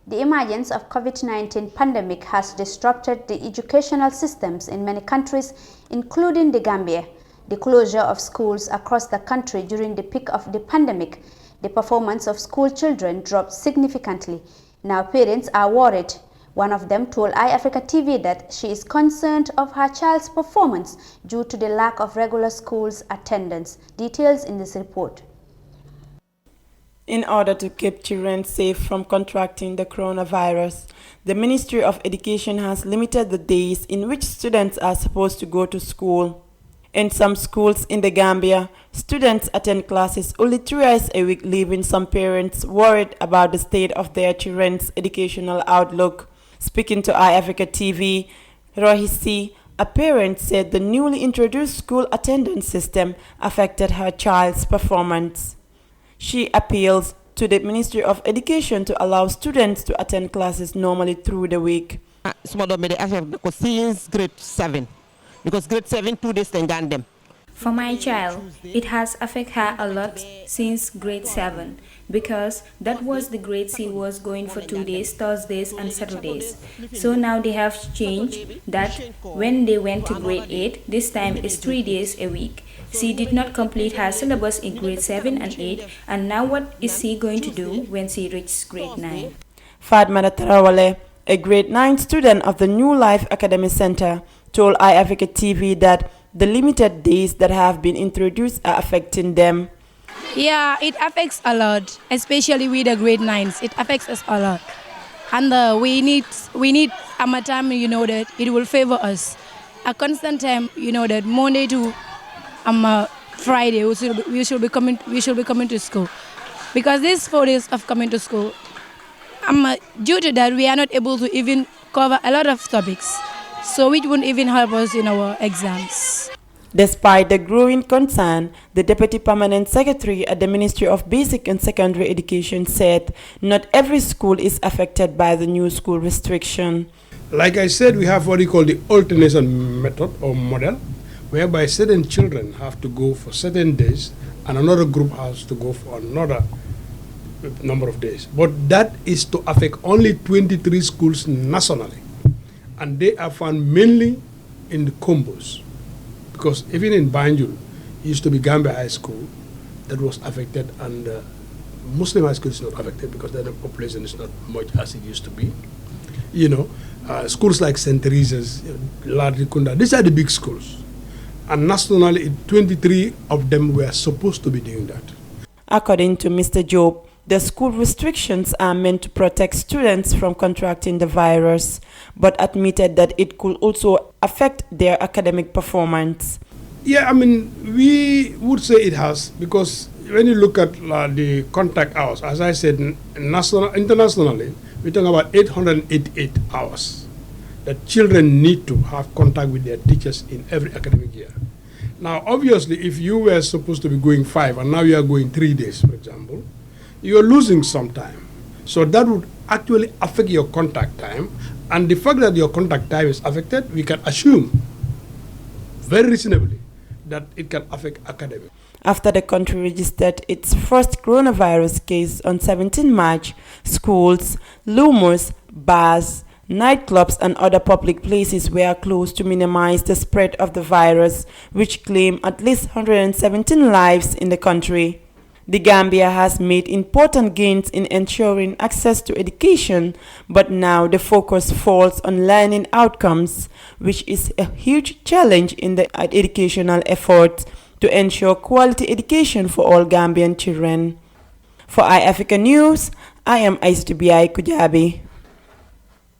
The emergence of COVID-19 pandemic has disrupted the educational systems in many countries, including the Gambia. The closure of schools across the country during the peak of the pandemic, the performance of school children dropped significantly. Now parents are worried. One of them told iAfrica TV that she is concerned of her child's performance due to the lack of regular schools attendance. Details in this report. In order to keep children safe from contracting the coronavirus, the Ministry of Education has limited the days in which students are supposed to go to school. In some schools in the Gambia, students attend classes only 3 hours a week, leaving some parents worried about the state of their children's educational outlook. Speaking to iAfrica TV, Rohisi, a parent, said the newly introduced school attendance system affected her child's performance. She appeals to the Ministry of Education to allow students to attend classes normally through the week. Since grade 7, because grade 7 2 days than them. For my child, it has affected her a lot since grade 7 because that was the grade she was going for 2 days, Thursdays and Saturdays. So now they have changed that when they went to grade 8, this time is 3 days a week. She did not complete her syllabus in grade 7 and 8, and now what is she going to do when she reaches grade 9? Fatmata Tarawale, a grade 9 student of the New Life Academy Center, told iAfrica TV that the limited days that have been introduced are affecting them. Yeah, it affects a lot, especially with the grade 9s. It affects us a lot. And we need a time, that it will favor us. A constant time, that Monday to Friday we should be coming to school. Because these 4 days of coming to school, due to that we are not able to even cover a lot of topics. So it won't even help us in our exams. Despite the growing concern, the Deputy Permanent Secretary at the Ministry of Basic and Secondary Education said not every school is affected by the new school restriction. Like I said, we have what we call the alternation method or model, whereby certain children have to go for certain days and another group has to go for another number of days. But that is to affect only 23 schools nationally. And they are found mainly in the combos. Because even in Banjul, it used to be Gambia High School that was affected, and Muslim High School is not affected because the population is not much as it used to be. Schools like St. Teresa's, Ladrikunda, these are the big schools. And nationally, 23 of them were supposed to be doing that. According to Mr. Job, the school restrictions are meant to protect students from contracting the virus, but admitted that it could also affect their academic performance. Yeah, we would say it has, because when you look at the contact hours, as I said, internationally, we're talking about 888 hours that children need to have contact with their teachers in every academic year. Now, obviously, if you were supposed to be going 5 and now you are going 3 days, for example, you're losing some time. So that would actually affect your contact time. And the fact that your contact time is affected, we can assume very reasonably that it can affect academics. After the country registered its first coronavirus case on 17 March, schools, lumos, bars, nightclubs and other public places were closed to minimize the spread of the virus, which claimed at least 117 lives in the country. The Gambia has made important gains in ensuring access to education, but now the focus falls on learning outcomes, which is a huge challenge in the educational effort to ensure quality education for all Gambian children. For iAfrica News, I am Aissatou Biaye Kujabi.